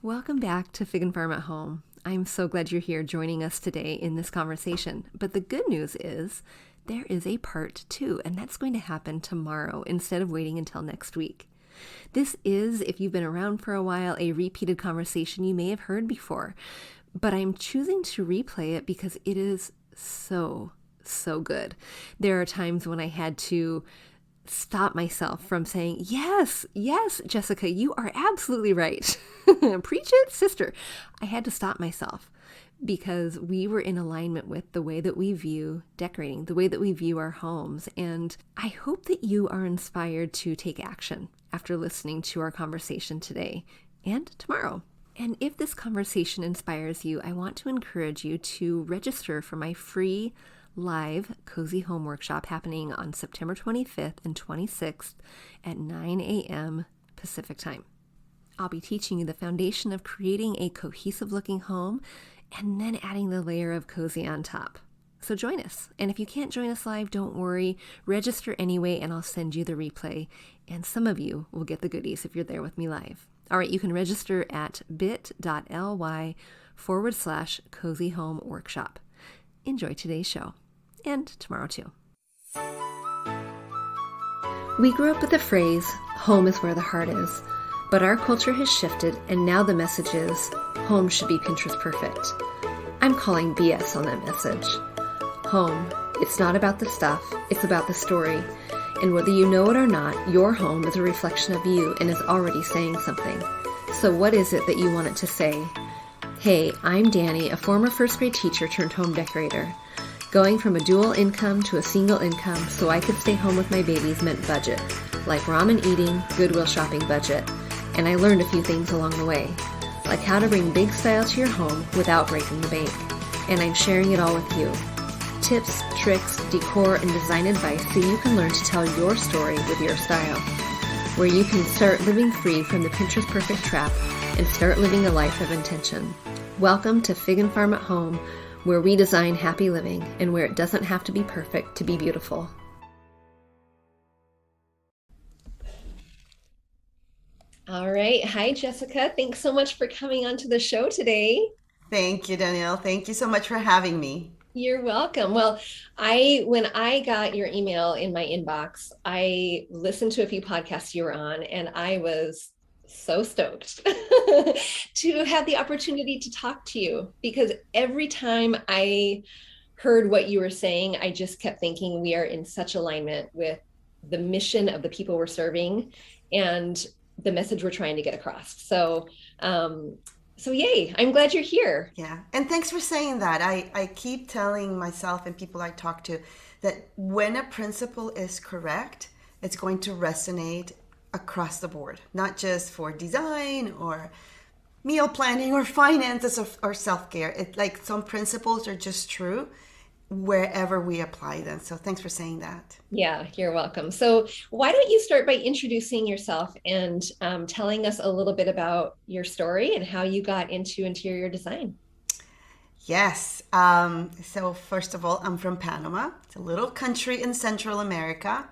Welcome back to Fig and Farm at Home. I'm so glad you're here joining us today in this conversation. But the good news is there is a part 2, and that's going to happen tomorrow instead of waiting until next week. This is, if you've been around for a while, a repeated conversation you may have heard before, but I'm choosing to replay it because it is so good. There are times when I had to stop myself from saying, yes, Jessica, you are absolutely right. Preach it, sister. I had to stop myself because we were in alignment with the way that we view decorating, the way that we view our homes. And I hope that you are inspired to take action after listening to our conversation today and tomorrow. And if this conversation inspires you, I want to encourage you to register for my free live Cozy Home Workshop happening on September 25th and 26th at 9 a.m. Pacific Time. I'll be teaching you the foundation of creating a cohesive looking home and then adding the layer of cozy on top. So join us. And if you can't join us live, don't worry. Register anyway, and I'll send you the replay. And some of you will get the goodies if you're there with me live. All right, you can register at bit.ly/Cozy Home Workshop. Enjoy today's show, and tomorrow too. We grew up with the phrase, home is where the heart is, but our culture has shifted, and now the message is, home should be Pinterest perfect. I'm calling BS on that message. Home, it's not about the stuff, it's about the story. And whether you know it or not, your home is a reflection of you and is already saying something. So what is it that you want it to say? Hey, I'm Dani, a former first grade teacher turned home decorator. Going from a dual income to a single income so I could stay home with my babies meant budget, like ramen eating, Goodwill shopping budget. And I learned a few things along the way, like how to bring big style to your home without breaking the bank. And I'm sharing it all with you. Tips, tricks, decor, and design advice so you can learn to tell your story with your style, where you can start living free from the Pinterest perfect trap and start living a life of intention. Welcome to Fig and Farm at Home, where we design happy living and where it doesn't have to be perfect to be beautiful. All right. Hi, Jessica. Thanks so much for coming onto the show today. Thank you, Danielle. Thank you so much for having me. You're welcome. Well, when I got your email in my inbox, I listened to a few podcasts you were on, and I was so stoked to have the opportunity to talk to you, because every time I heard what you were saying, I just kept thinking we are in such alignment with the mission of the people we're serving and the message we're trying to get across. So yay, I'm glad you're here. Yeah. And thanks for saying that. I keep telling myself and people I talk to that when a principle is correct, it's going to resonate across the board, not just for design or meal planning or finances or self-care. It's like some principles are just true wherever we apply them. So thanks for saying that. Yeah, you're welcome. So why don't you start by introducing yourself and telling us a little bit about your story and how you got into interior design? Yes. So first of all, I'm from Panama. It's a little country in Central America.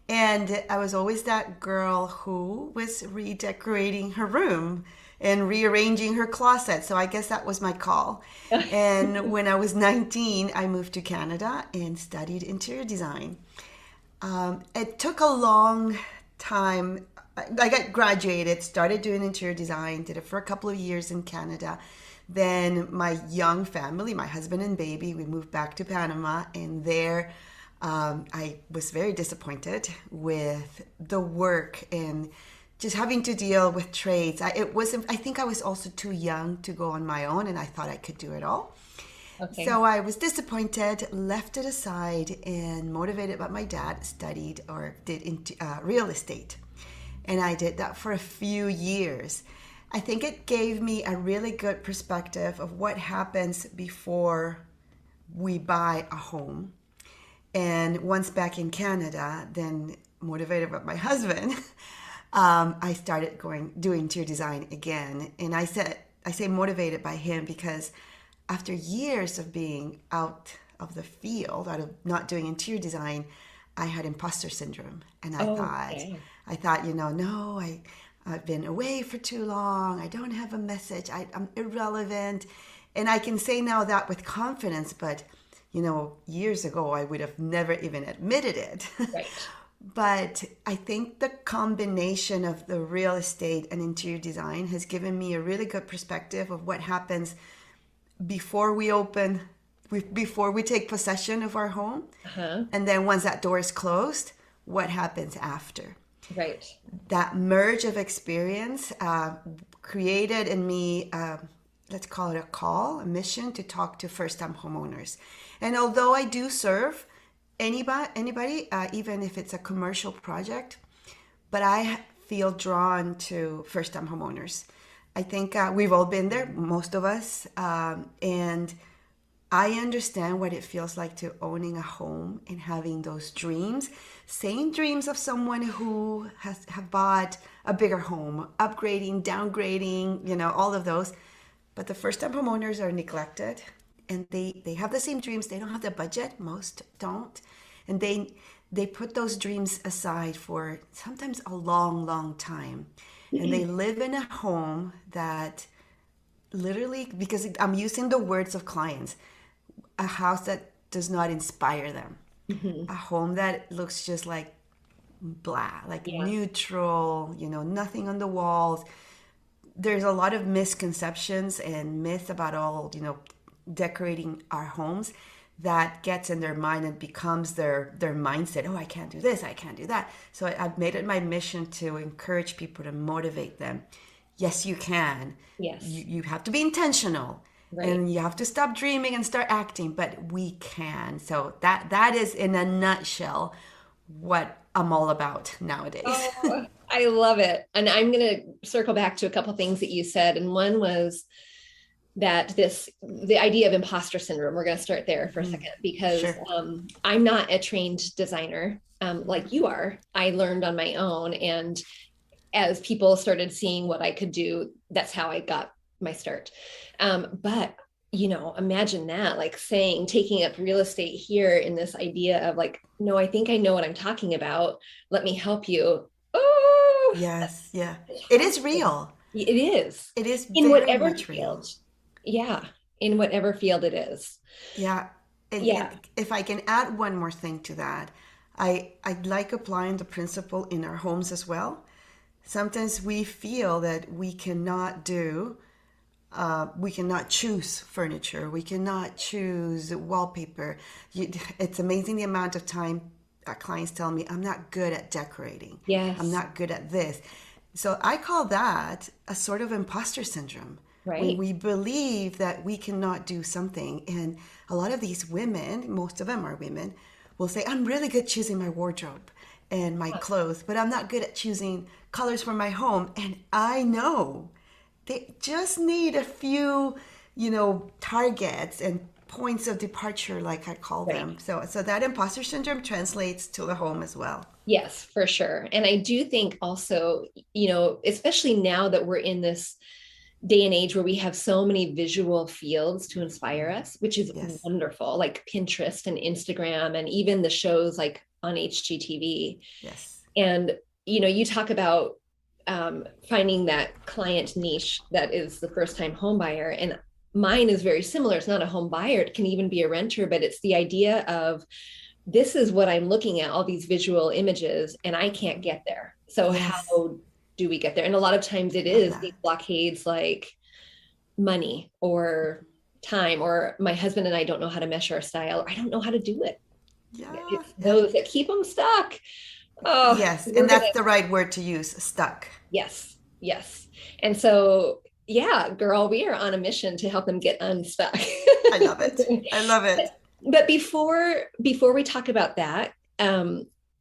And I was always that girl who was redecorating her room and rearranging her closet. So I guess that was my call. And when I was 19, I moved to Canada and studied interior design. It took a long time. I got graduated, started doing interior design, did it for a couple of years in Canada. Then my young family, my husband and baby, we moved back to Panama, and there I was very disappointed with the work and just having to deal with trades. I think I was also too young to go on my own, and I thought I could do it all. Okay. So I was disappointed, left it aside, and motivated by my dad, studied or did real estate. And I did that for a few years. I think it gave me a really good perspective of what happens before we buy a home. And once back in Canada, then motivated by my husband, I started doing interior design again. And I say motivated by him because after years of being out of the field, out of not doing interior design, I had imposter syndrome. And I thought, no, I've been away for too long. I don't have a message. I'm irrelevant. And I can say now that with confidence, but years ago, I would have never even admitted it. Right. But I think the combination of the real estate and interior design has given me a really good perspective of what happens before we open, before we take possession of our home. Uh-huh. And then once that door is closed, what happens after. Right. That merge of experience created in me, let's call it a mission to talk to first-time homeowners. And although I do serve anybody, even if it's a commercial project, but I feel drawn to first-time homeowners. I think we've all been there, most of us, and I understand what it feels like to owning a home and having those dreams, same dreams of someone who have bought a bigger home, upgrading, downgrading, all of those. But the first-time homeowners are neglected, and they have the same dreams. They don't have the budget. Most don't. And they put those dreams aside for sometimes a long, long time. And they live in a home that literally, because I'm using the words of clients, a house that does not inspire them. A home that looks just like blah, like neutral, nothing on the walls. There's a lot of misconceptions and myths about all, decorating our homes that gets in their mind and becomes their mindset. Oh, I can't do this, I can't do that. So I've made it my mission to encourage people, to motivate them. Yes, you can. Yes. You have to be intentional. Right. And you have to stop dreaming and start acting, but we can. So that is in a nutshell what I'm all about nowadays. Oh, I love it. And I'm going to circle back to a couple of things that you said. And one was that the idea of imposter syndrome. We're going to start there for a second, because Sure. I'm not a trained designer like you are. I learned on my own. And as people started seeing what I could do, that's how I got my start. But imagine that, like taking up real estate here in this idea of like, no, I think I know what I'm talking about. Let me help you. Oh, yes. Yeah. It is real. It is. It is in very whatever much field. real. Yeah. In whatever field it is. Yeah. And if I can add one more thing to that, I like applying the principle in our homes as well. Sometimes we feel that we cannot choose furniture. We cannot choose wallpaper. It's amazing the amount of time clients tell me, I'm not good at decorating. Yes. I'm not good at this. So I call that a sort of imposter syndrome. Right. When we believe that we cannot do something. And a lot of these women, most of them are women, will say, I'm really good choosing my wardrobe and my clothes, but I'm not good at choosing colors for my home. And I know they just need a few, targets and points of departure, like I call them. So that imposter syndrome translates to the home as well. Yes, for sure. And I do think also, especially now that we're in this day and age where we have so many visual fields to inspire us, which is wonderful, like Pinterest and Instagram, and even the shows like on HGTV. Yes. And, you talk about finding that client niche that is the first time home buyer. And mine is very similar. It's not a home buyer. It can even be a renter, but it's the idea of, this is what I'm looking at, all these visual images, and I can't get there. So how do we get there? And a lot of times it is these blockades like money or time, or my husband and I don't know how to mesh our style. I don't know how to do it. It's those that keep them stuck. Oh, yes. And that's the right word to use, stuck. Yes. Yes. And so, girl, we are on a mission to help them get unstuck. I love it. I love it. But before we talk about that,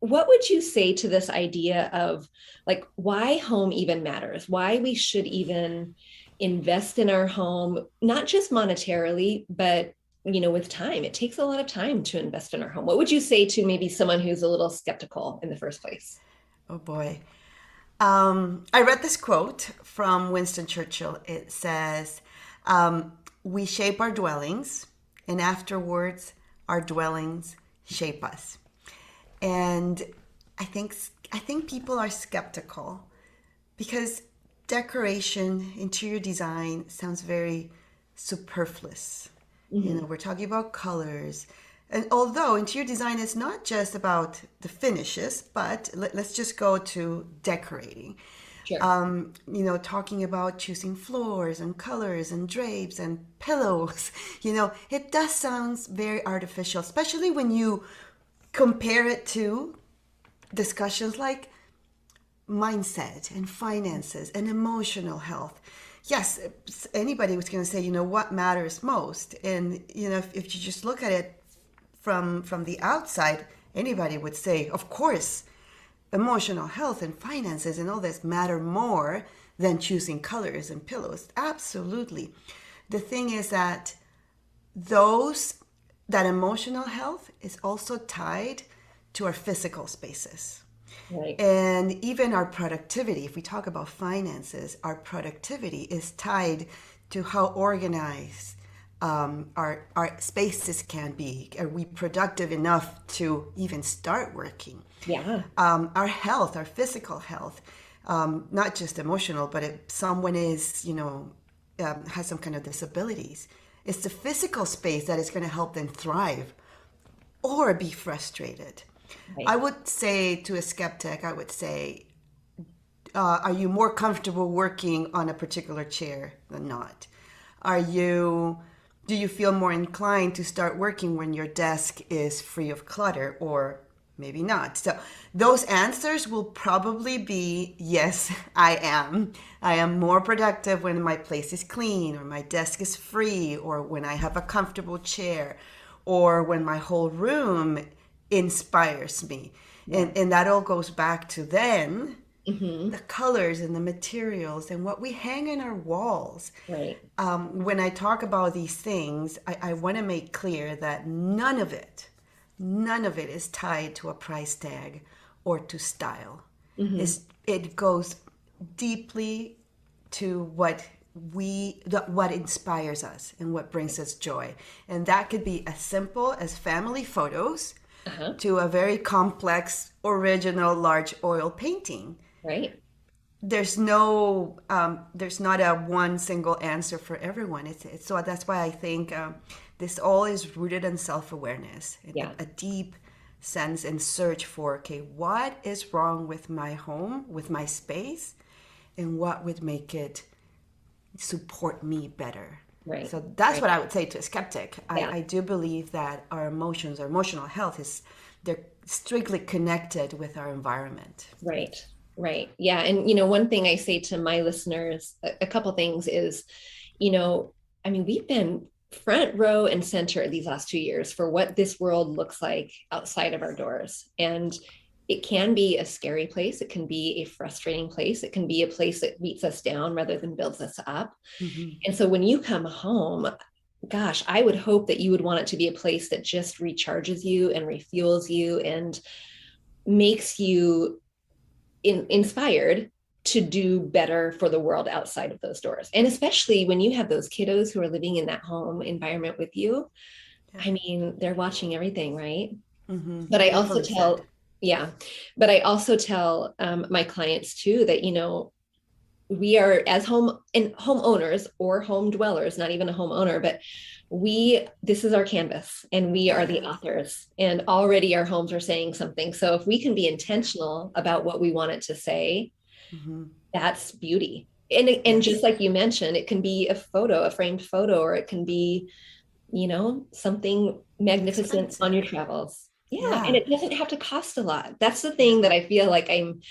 what would you say to this idea of like why home even matters, why we should even invest in our home, not just monetarily, but with time? It takes a lot of time to invest in our home. What would you say to maybe someone who's a little skeptical in the first place? Oh boy. I read this quote from Winston Churchill. It says, we shape our dwellings, and afterwards our dwellings shape us. And I think people are skeptical because decoration, interior design sounds very superfluous. We're talking about colors. And although interior design is not just about the finishes, but let's just go to decorating. Sure. Talking about choosing floors and colors and drapes and pillows, it does sound very artificial, especially when you compare it to discussions like mindset and finances and emotional health. Yes, anybody was going to say, what matters most? And, if you just look at it from the outside, anybody would say, of course, emotional health and finances and all this matter more than choosing colors and pillows. Absolutely. The thing is that that emotional health is also tied to our physical spaces. Right. And even our productivity, if we talk about finances, our productivity is tied to how organized our spaces can be. Are we productive enough to even start working? Yeah. Our health, our physical health, not just emotional, but if someone is, has some kind of disabilities, it's the physical space that is going to help them thrive or be frustrated. Right. I would say to a skeptic, are you more comfortable working on a particular chair than not? Do you feel more inclined to start working when your desk is free of clutter, or maybe not? So those answers will probably be yes, I am. I am more productive when my place is clean or my desk is free or when I have a comfortable chair or when my whole room inspires me. Yeah. And that all goes back to then Mm-hmm. the colors and the materials and what we hang in our walls. Right. When I talk about these things, I want to make clear that none of it is tied to a price tag or to style. Mm-hmm. It goes deeply to what inspires us and what brings us joy. And that could be as simple as family photos Uh-huh. to a very complex, original, large oil painting. Right. There's not a one single answer for everyone. So that's why I think this all is rooted in self-awareness, Yeah. a deep sense and search for, okay, what is wrong with my home, with my space, and what would make it support me better. Right. So that's Right. what I would say to a skeptic. Yeah. I do believe that our emotions, our emotional health they're strictly connected with our environment. Right. Right. Yeah. And, one thing I say to my listeners, a couple things is, we've been front row and center these last 2 years for what this world looks like outside of our doors. And it can be a scary place. It can be a frustrating place. It can be a place that beats us down rather than builds us up. Mm-hmm. And so when you come home, gosh, I would hope that you would want it to be a place that just recharges you and refuels you and makes you inspired to do better for the world outside of those doors. And especially when you have those kiddos who are living in that home environment with you, they're watching everything, right? Mm-hmm. But I also Beautifully said. tell my clients too that, we are, as homeowners or home dwellers, not even a homeowner, but this is our canvas and we are the authors, and already our homes are saying something. So if we can be intentional about what we want it to say, Mm-hmm. that's beauty. And just like you mentioned, it can be a framed photo, or it can be, something magnificent on your travels. Yeah. And it doesn't have to cost a lot. That's the thing that I feel like I'm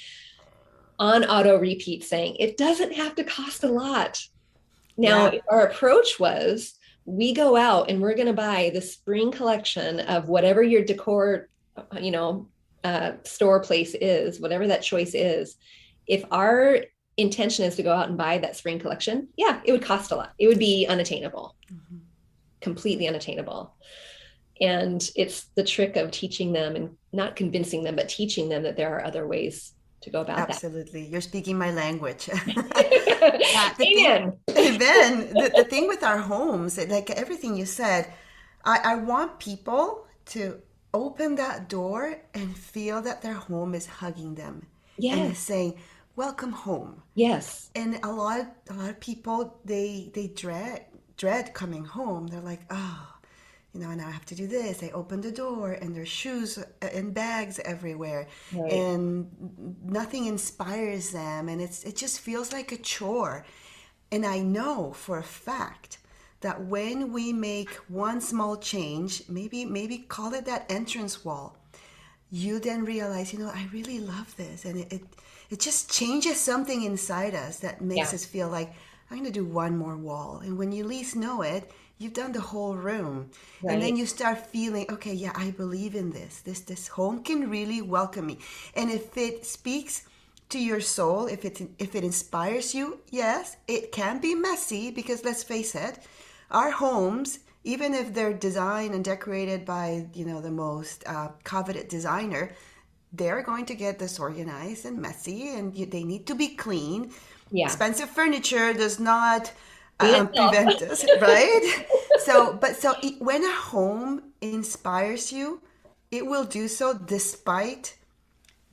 on auto repeat saying. It doesn't have to cost a lot. Now, our approach was, we go out and we're going to buy the spring collection of whatever your decor, store place is, whatever that choice is. If our intention is to go out and buy that spring collection, yeah, it would cost a lot. It would be unattainable, completely unattainable. And it's the trick of teaching them, and not convincing them, but teaching them that there are other ways to go about Absolutely. You're speaking my language. Amen. The thing with our homes, like everything you said, I want people to open that door and feel that their home is hugging them and is saying, welcome home. Yes. And a lot of people, they dread coming home. They're like, oh, now I have to do this. I open the door and there's shoes and bags everywhere, Right. and nothing inspires them, and it just feels like a chore. And I know for a fact that when we make one small change, maybe call it that entrance wall, you then realize, I really love this. And it just changes something inside us that makes Yeah. us feel like, I'm going to do one more wall. And when you least know it, you've done the whole room. And then Right. you start feeling, okay, yeah, I believe in this. This home can really welcome me. And if it speaks to your soul, if it inspires you, yes, it can be messy, because let's face it, our homes, even if they're designed and decorated by the most coveted designer, they're going to get disorganized and messy, and they need to be clean. Yeah. Expensive furniture does not Clean itself. prevent this, right? When a home inspires you, it will do so despite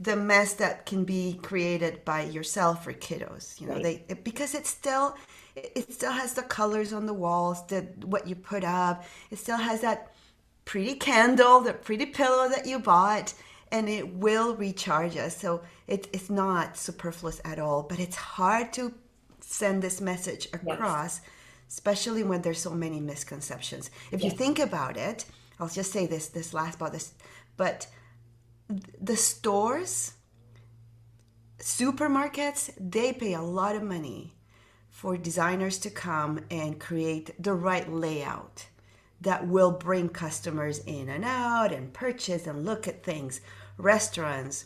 the mess that can be created by yourself or kiddos. Right. Because it still has the colors on the walls, what you put up. It still has that pretty candle, the pretty pillow that you bought, and it will recharge us. So it's not superfluous at all, but it's hard to send this message Yes. across, especially when there's so many misconceptions. If you Yes. think about it, I'll just say this last about this, but the stores, supermarkets, they pay a lot of money for designers to come and create the right layout that will bring customers in and out and purchase and look at things. Restaurants,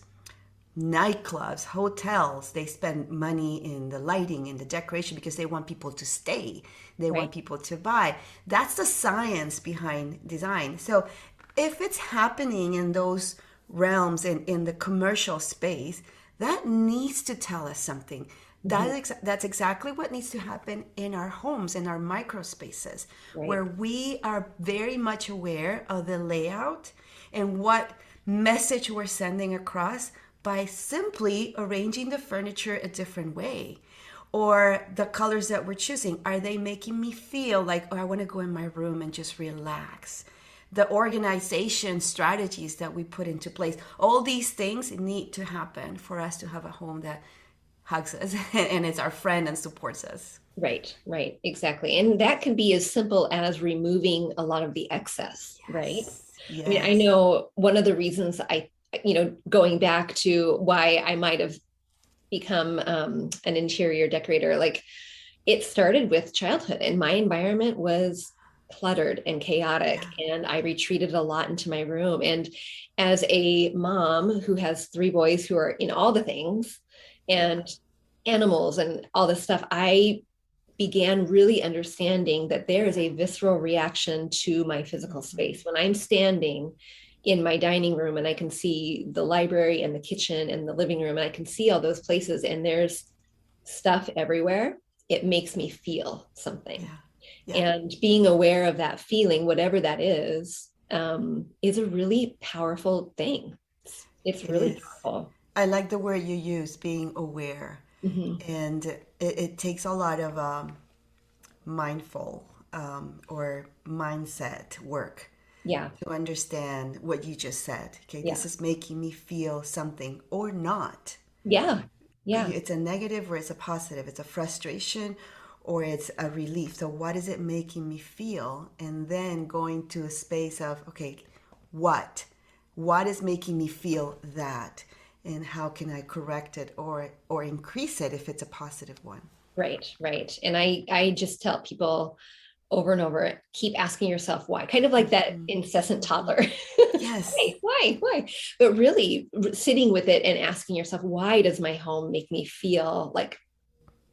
nightclubs, hotels, they spend money in the lighting and the decoration because they want people to stay. They Right. want people to buy. That's the science behind design. So if it's happening in those realms, in the commercial space, that needs to tell us something. That's exactly what needs to happen in our homes, in our micro spaces, Right. where we are very much aware of the layout and what message we're sending across by simply arranging the furniture a different way, or the colors that we're choosing. Are they making me feel like, oh, I want to go in my room and just relax? The organization strategies that we put into place, all these things need to happen for us to have a home that hugs us and is our friend and supports us. Right. Right. Exactly. And that can be as simple as removing a lot of the excess, right? Yes. I mean, I Yes. know one of the reasons going back to why I might have become an interior decorator, like it started with childhood, and my environment was cluttered and chaotic, Yeah. and I retreated a lot into my room. And as a mom who has three boys who are in all the things Yeah. and animals and all this stuff, I began really understanding that there is a visceral reaction to my physical space. When I'm standing in my dining room and I can see the library and the kitchen and the living room, and I can see all those places and there's stuff everywhere, it makes me feel something. Yeah. Yeah. And being aware of that feeling, whatever that is a really powerful thing. It's It really is. powerful. I like the word you use, being aware. Mm-hmm. And it takes a lot of mindful or mindset work Yeah. to understand what you just said. Okay, Yeah. this is making me feel something or not. Yeah. Yeah. It's a negative or it's a positive. It's a frustration or it's a relief. So what is it making me feel? And then going to a space of, okay, what? What is making me feel that? And how can I correct it or increase it if it's a positive one? Right. Right. And I just tell people over and over, keep asking yourself why, kind of like that incessant toddler. Yes. Why? But really sitting with it and asking yourself, why does my home make me feel like,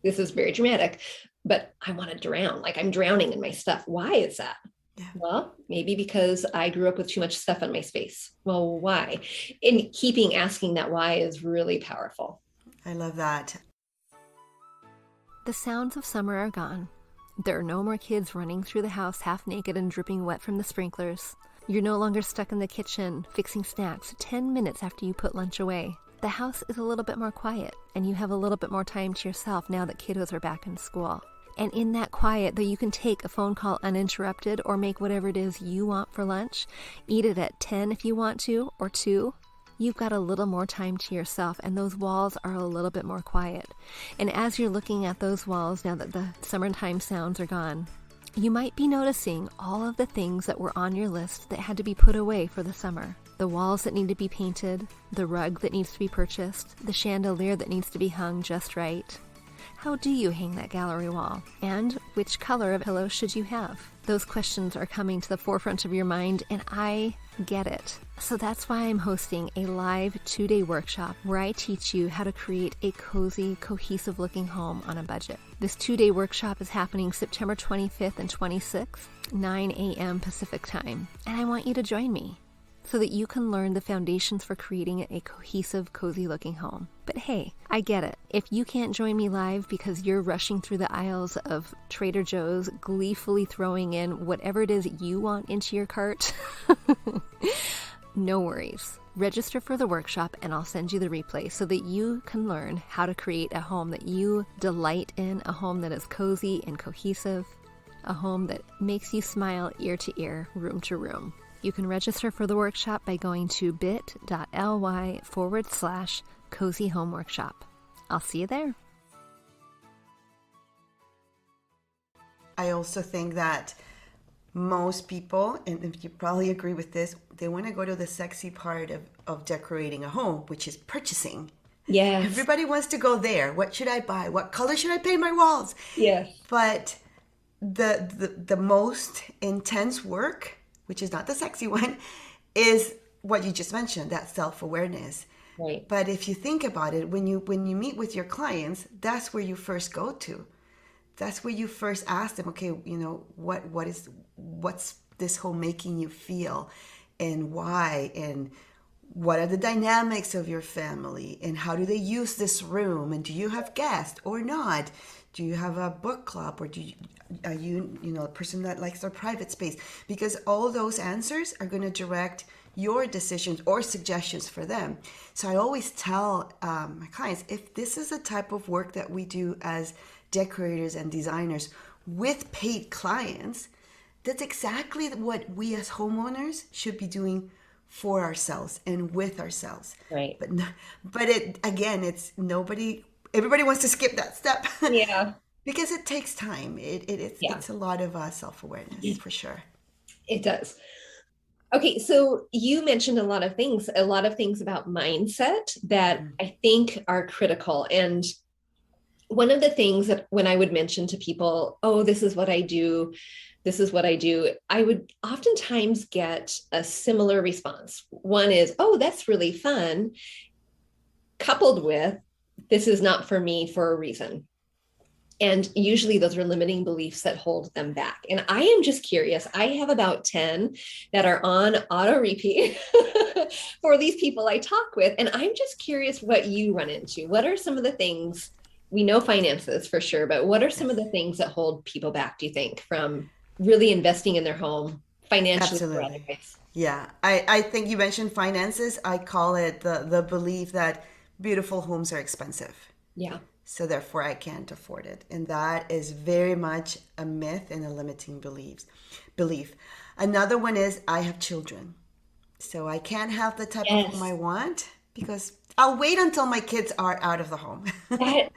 this is very dramatic, but I want to drown, like I'm drowning in my stuff. Why is that? Yeah. Well, maybe because I grew up with too much stuff in my space. Well, why? And keeping asking that why is really powerful. I love that. The sounds of summer are gone. There are no more kids running through the house half naked and dripping wet from the sprinklers. You're no longer stuck in the kitchen fixing snacks 10 minutes after you put lunch away. the house is a little bit more quiet and you have a little bit more time to yourself now that kiddos are back in school. And in that quiet, though, you can take a phone call uninterrupted or make whatever it is you want for lunch, eat it at 10 if you want to, or 2. You've got a little more time to yourself, and those walls are a little bit more quiet. And as you're looking at those walls, now that the summertime sounds are gone, you might be noticing all of the things that were on your list that had to be put away for the summer. The walls that need to be painted, the rug that needs to be purchased, the chandelier that needs to be hung just right. How do you hang that gallery wall? And which color of pillow should you have? Those questions are coming to the forefront of your mind, and I get it. So that's why I'm hosting a live 2-day workshop where I teach you how to create a cozy, cohesive-looking home on a budget. This 2-day workshop is happening September 25th and 26th, 9 a.m. Pacific time, and I want you to join me so that you can learn the foundations for creating a cohesive, cozy-looking home. But hey, I get it. If you can't join me live because you're rushing through the aisles of Trader Joe's, gleefully throwing in whatever it is you want into your cart, no worries. Register for the workshop and I'll send you the replay so that you can learn how to create a home that you delight in, a home that is cozy and cohesive, a home that makes you smile ear to ear, room to room. You can register for the workshop by going to bit.ly/cozy home workshop. I'll see you there. I also think that most people, and you probably agree with this, they want to go to the sexy part of decorating a home, which is purchasing. Yes. Everybody wants to go there. What should I buy? What color should I paint my walls? Yes. But the most intense work, which is not the sexy one, is what you just mentioned, that self-awareness. Right. But if you think about it, when you meet with your clients, that's where you first go to. That's where you first ask them, okay, what's this home making you feel, and why, and what are the dynamics of your family, and how do they use this room, and do you have guests or not? Do you have a book club, or are you a person that likes their private space? Because all those answers are going to direct your decisions or suggestions for them. So I always tell my clients, if this is the type of work that we do as decorators and designers with paid clients, that's exactly what we as homeowners should be doing for ourselves and with ourselves. Right. But it's nobody. Everybody wants to skip that step. Yeah. Because it takes time. It's a lot of self-awareness for sure. It does. Okay, so you mentioned a lot of things about mindset that I think are critical. And one of the things that when I would mention to people, oh, this is what I do, I would oftentimes get a similar response. One is, oh, that's really fun, coupled with, this is not for me for a reason. And usually those are limiting beliefs that hold them back. And I am just curious. I have about 10 that are on auto repeat for these people I talk with. And I'm just curious what you run into. What are some of the things, we know finances for sure, but what are some of the things that hold people back, do you think, from really investing in their home financially? Absolutely. Yeah. I think you mentioned finances. I call it the belief that beautiful homes are expensive. Yeah. So therefore I can't afford it. And that is very much a myth and a limiting belief. Another one is I have children. So I can't have the type of home I want because I'll wait until my kids are out of the home.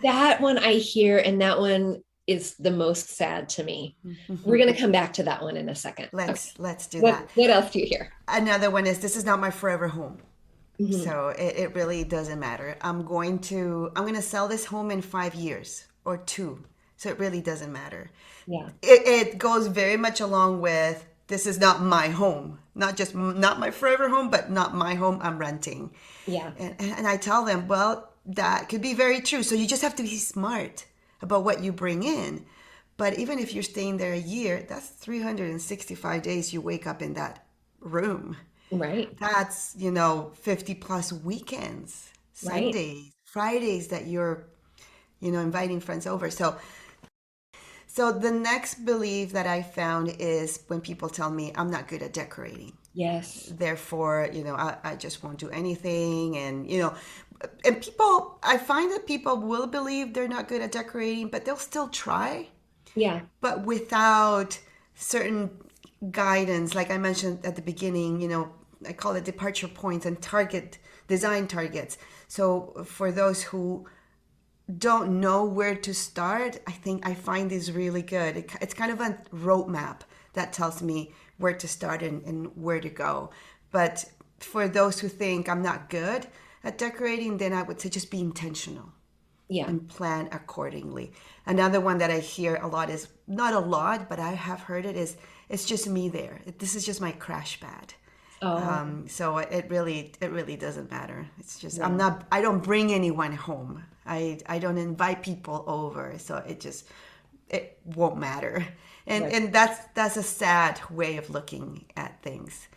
that one I hear, and that one is the most sad to me. We're going to come back to that one in a second. Let's do that. What else do you hear? Another one is this is not my forever home. Mm-hmm. So it really doesn't matter. I'm going to sell this home in 5 years or 2. So it really doesn't matter. Yeah. It goes very much along with this is not my home, not my forever home, but not my home. I'm renting. Yeah. And I tell them, well, that could be very true. So you just have to be smart about what you bring in. But even if you're staying there a year, that's 365 days you wake up in that room. Right. That's, 50 plus weekends, Sundays, right. Fridays that you're, inviting friends over. So the next belief that I found is when people tell me I'm not good at decorating. Yes. Therefore, I just won't do anything. And, and people, I find that people will believe they're not good at decorating, but they'll still try, Yeah. but without certain guidance. Like I mentioned at the beginning, I call it departure points and design targets. So for those who don't know where to start, I find this really good. It's kind of a roadmap that tells me where to start and where to go. But for those who think I'm not good at decorating, then I would say just be intentional Yeah. and plan accordingly. Another one that I hear a lot is, not a lot, but I have heard it, is it's just me there. This is just my crash pad. Oh, So it really doesn't matter. It's just yeah. I don't bring anyone home. I don't invite people over. So it won't matter. And Right. and that's a sad way of looking at things.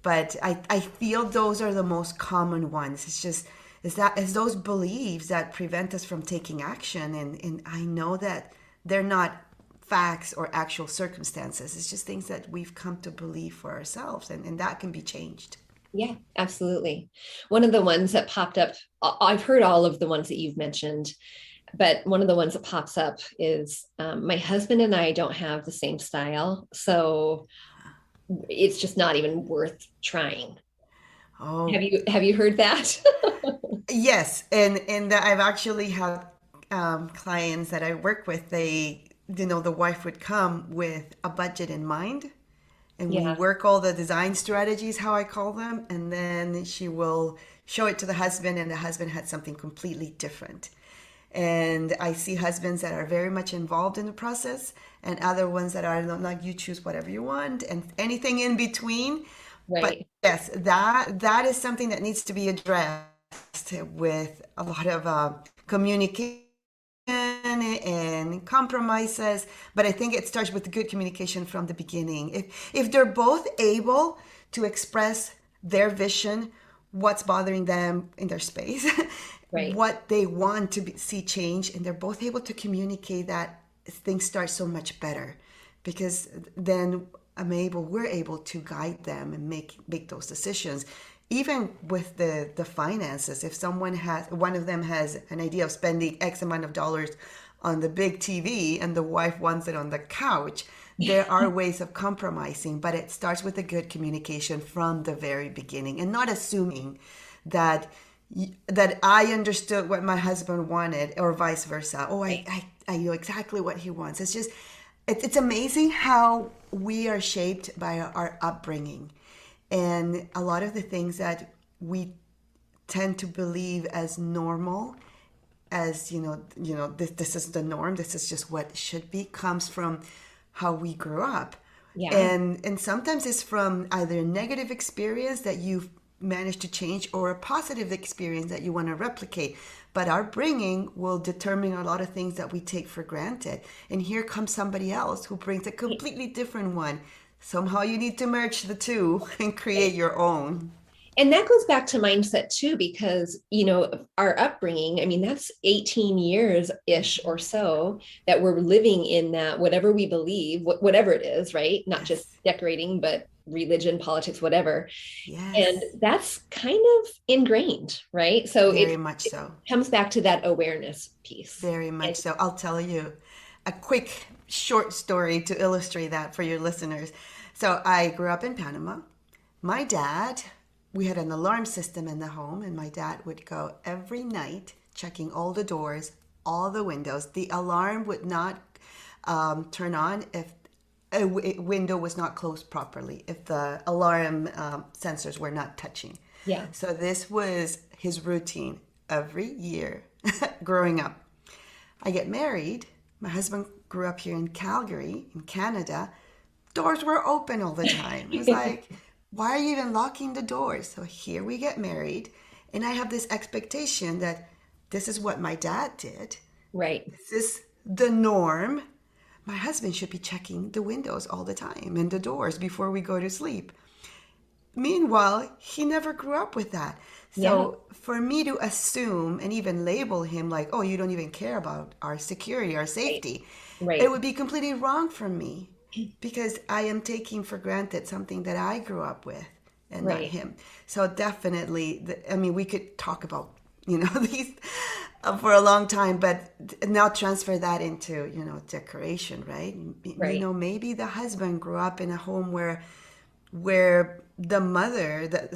But I feel those are the most common ones. It's those beliefs that prevent us from taking action. And I know that they're not facts or actual circumstances. It's just things that we've come to believe for ourselves, and that can be changed. Yeah, absolutely. One of the ones that popped up, I've heard all of the ones that you've mentioned, but one of the ones that pops up is my husband and I don't have the same style. So it's just not even worth trying. Oh, Have you heard that? yes, and I've actually had clients that I work with. The wife would come with a budget in mind, and we Yeah, work all the design strategies, how I call them, and then she will show it to the husband, and the husband had something completely different. And I see husbands that are very much involved in the process, and other ones that are not, like, you choose whatever you want, and anything in between. But right. yes, that is something that needs to be addressed with a lot of communication and compromises. But I think it starts with good communication from the beginning. If they're both able to express their vision, what's bothering them in their space, Right. what they want to see change, and they're both able to communicate that, things start so much better, because then we're able to guide them and make those decisions. Even with the finances, if one of them has an idea of spending X amount of dollars on the big TV and the wife wants it on the couch, there are ways of compromising, but it starts with a good communication from the very beginning, and not assuming that that I understood what my husband wanted, or vice versa. Oh, Right. I know exactly what he wants. It's amazing how we are shaped by our upbringing, and a lot of the things that we tend to believe as normal, as this is the norm, this is just what should be, comes from how we grew up. Yeah. And sometimes it's from either a negative experience that you've managed to change, or a positive experience that you want to replicate. But our bringing will determine a lot of things that we take for granted. And here comes somebody else who brings a completely different one. Somehow you need to merge the two and create your own. And that goes back to mindset too, because, our upbringing, I mean, that's 18 years ish or so that we're living in that, whatever we believe, whatever it is, right? Not just Yes. decorating, but religion, politics, whatever. And Yes. that's kind of ingrained, right? So Very much it so. comes back to that awareness piece. Very much And so. I'll tell you a quick short story to illustrate that for your listeners. So I grew up in Panama. My dad, we had an alarm system in the home, and my dad would go every night checking all the doors, all the windows. The alarm would not turn on if window was not closed properly, if the alarm sensors were not touching. yeah, So this was his routine every year growing up. I get married. My husband grew up here in Calgary, in Canada. Doors were open all the time. It was like, why are you even locking the doors? So here we get married, and I have this expectation that this is what my dad did. right. This is the norm. My husband should be checking the windows all the time and the doors before we go to sleep. Meanwhile, he never grew up with that. Yeah, So for me to assume and even label him like, oh, you don't even care about our security, our right, safety, it right. would be completely wrong for me, because I am taking for granted something that I grew up with and not Right. him. So definitely, we could talk about these for a long time, but now transfer that into, decoration, right? Right. Maybe the husband grew up in a home where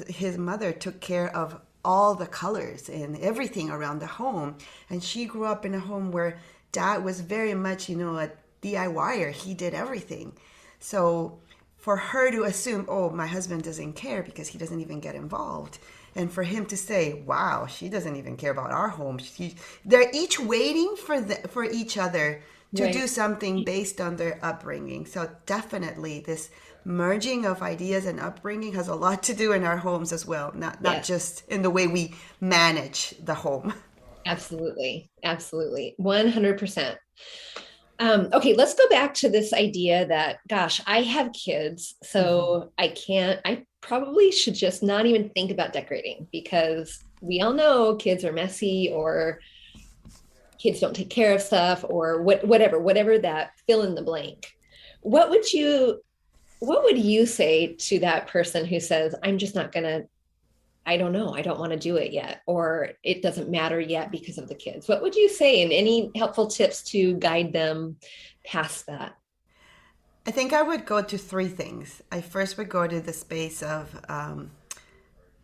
his mother took care of all the colors and everything around the home. And she grew up in a home where dad was very much, a DIYer. He did everything. So for her to assume, oh, my husband doesn't care because he doesn't even get involved. And for him to say, wow, she doesn't even care about our home. They're each waiting for each other to do Right. something based on their upbringing. So definitely this merging of ideas and upbringing has a lot to do in our homes as well, not Yes. just in the way we manage the home. Absolutely. Absolutely. 100%. Okay, let's go back to this idea that, gosh, I have kids, Mm-hmm. so I probably should just not even think about decorating because we all know kids are messy or kids don't take care of stuff or whatever that fill in the blank. What would you, what would you say to that person who says, I'm just not going to, I don't know, I don't want to do it yet, or it doesn't matter yet because of the kids? What would you say, and any helpful tips to guide them past that? I think I would go to three things. I first would go to the space of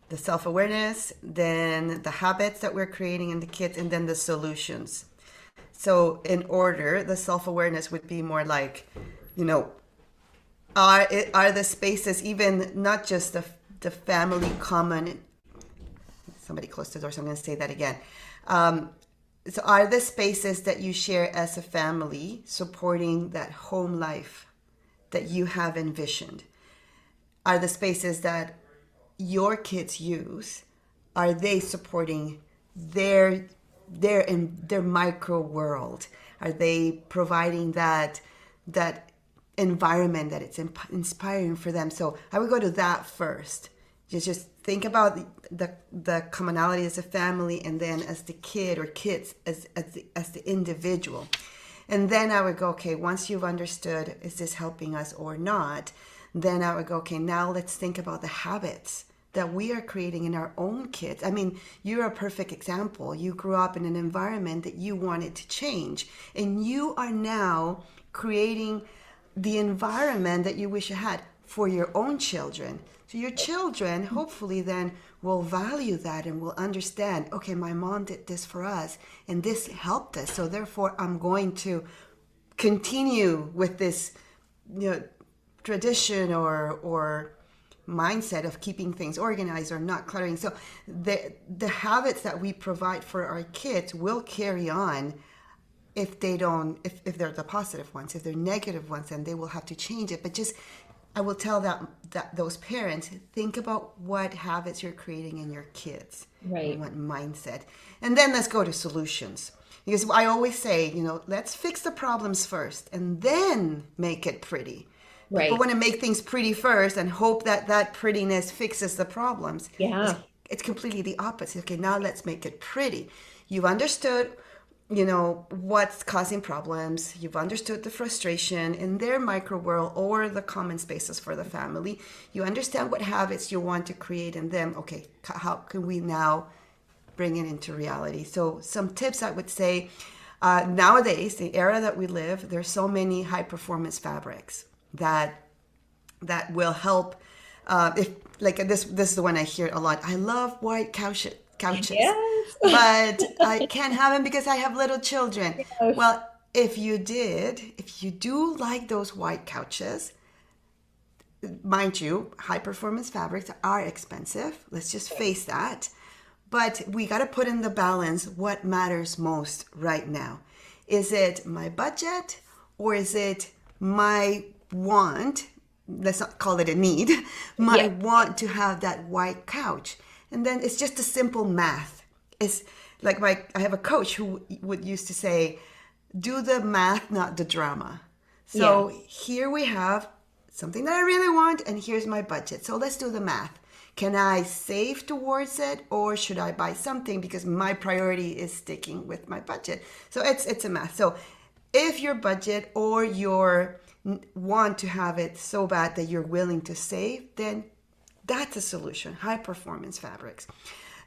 the self awareness, then the habits that we're creating in the kids, and then the solutions. So, in order, the self awareness would be more like, you know, are the spaces even not just the family common? Somebody closed the door, so I'm going to say that again. Um, so, are the spaces that you share as a family supporting that home life that you have envisioned? Are the spaces that your kids use, are they supporting their their micro world? Are they providing that environment that it's inspiring for them? So I would go to that first. Just think about the commonality as a family, and then as the kid or kids as the individual. And then I would go, okay, once you've understood, is this helping us or not? Then I would go, okay, now let's think about the habits that we are creating in our own kids. I mean, you're a perfect example. You grew up in an environment that you wanted to change, and you are now creating the environment that you wish you had for your own children. So your children hopefully then will value that and will understand, okay, my mom did this for us and this helped us. So therefore I'm going to continue with this, tradition or mindset of keeping things organized or not cluttering. So the habits that we provide for our kids will carry on. If they don't, if they're the positive ones, if they're negative ones, then they will have to change it. But just, I will tell that those parents, think about what habits you're creating in your kids and Right. what mindset. And then let's go to solutions. Because I always say, let's fix the problems first and then make it pretty. People Right. want to make things pretty first and hope that that prettiness fixes the problems. Yeah. It's completely the opposite. Okay, now let's make it pretty. You've understood, what's causing problems. You've understood the frustration in their micro world or the common spaces for the family. You understand what habits you want to create in them. Okay, how can we now bring it into reality? So some tips I would say, nowadays, the era that we live, there's so many high performance fabrics that will help. If like this is the one I hear a lot. I love white couches, Yes. but I can't have them because I have little children. Yes. Well, if you do like those white couches, mind you, high performance fabrics are expensive. Let's just face that. But we got to put in the balance what matters most right now. Is it my budget or is it my want? Let's not call it a need. My Yeah. want to have that white couch. And then it's just a simple math. It's like I have a coach who would used to say, do the math, not the drama. Yeah. So here we have something that I really want, and here's my budget. So let's do the math. Can I save towards it, or should I buy something because my priority is sticking with my budget? So it's a math. So if your budget or your want to have it so bad that you're willing to save, then that's a solution. High performance fabrics.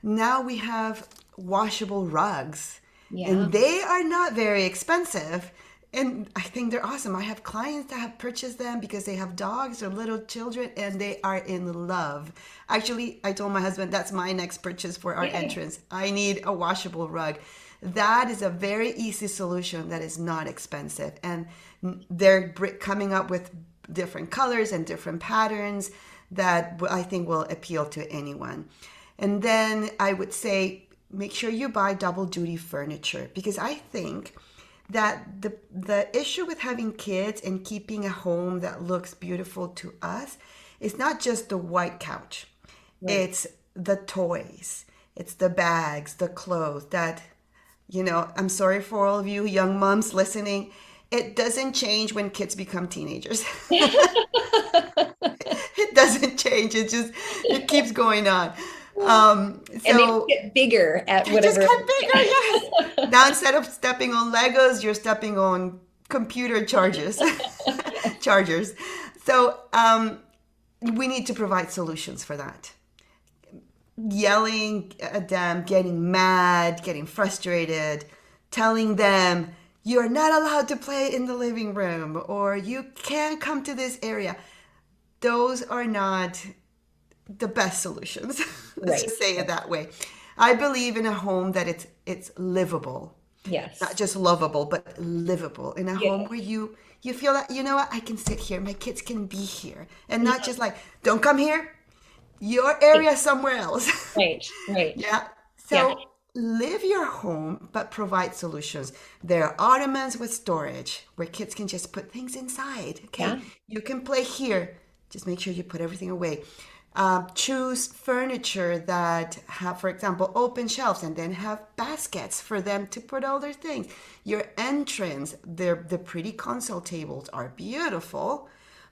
Now we have washable rugs. Yeah. And they are not very expensive. And I think they're awesome. I have clients that have purchased them because they have dogs or little children and they are in love. Actually, I told my husband that's my next purchase for our entrance. I need a washable rug. That is a very easy solution that is not expensive. And they're coming up with different colors and different patterns that I think will appeal to anyone. And then I would say, make sure you buy double duty furniture, because I think that the issue with having kids and keeping a home that looks beautiful to us is not just the white couch. Right. It's the toys, it's the bags, the clothes that, I'm sorry for all of you young moms listening. It doesn't change when kids become teenagers. It doesn't change. It keeps going on. And they get bigger at whatever. Just get bigger, yes. Now instead of stepping on Legos, you're stepping on computer chargers. So we need to provide solutions for that. Yelling at them, getting mad, getting frustrated, telling them you're not allowed to play in the living room or you can't come to this area. Those are not the best solutions. Let's just say it that way. I believe in a home that it's livable. Yes. Not just lovable, but livable. In a home where you feel that, I can sit here, my kids can be here. And not just like, don't come here, your area somewhere else. Right. Yeah. So live your home, but provide solutions. There are ottomans with storage where kids can just put things inside. Okay. Yeah. You can play here. Just make sure you put everything away. Choose furniture that have, for example, open shelves and then have baskets for them to put all their things. Your entrance, the pretty console tables are beautiful,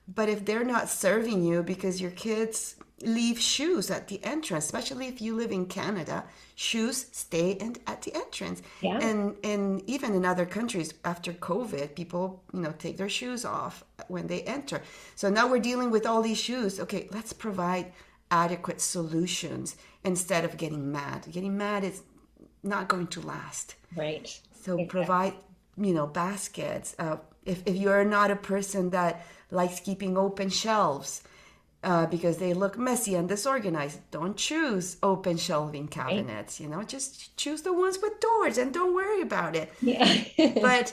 but if they're not serving you because your kids leave shoes at the entrance, especially if you live in Canada, shoes stay at the entrance. Yeah. And even in other countries after COVID, people, take their shoes off when they enter. So now we're dealing with all these shoes. Okay, let's provide adequate solutions instead of getting mad. Getting mad is not going to last. Right. So provide, baskets. If you're not a person that likes keeping open shelves, because they look messy and disorganized, don't choose open shelving cabinets. Just choose the ones with doors and don't worry about it. Yeah. But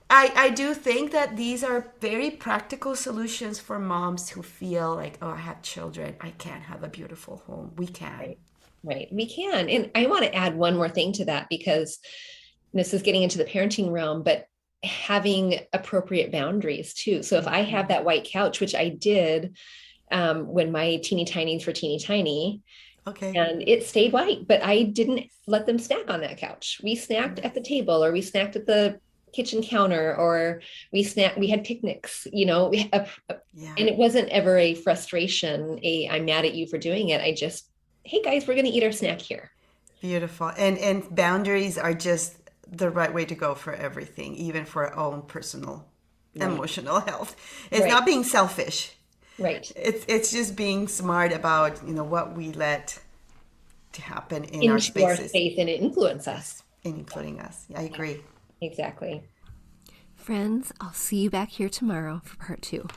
I do think that these are very practical solutions for moms who feel like, I have children, I can't have a beautiful home. We can. Right. We can. And I want to add one more thing to that, because this is getting into the parenting realm, but having appropriate boundaries too. So if I have that white couch, which I did when my teeny tinies were teeny tiny, okay, and it stayed white, but I didn't let them snack on that couch. We snacked at the table, or we snacked at the kitchen counter, or we had picnics, and it wasn't ever a frustration, I'm mad at you for doing it. I just, hey guys, we're going to eat our snack here. Beautiful. And boundaries are just the right way to go for everything, even for our own personal, emotional health. It's not being selfish. Right. It's just being smart about, what we let to happen in our spaces. Our space, and it influence us. Including us. I agree. Exactly. Friends, I'll see you back here tomorrow for part 2.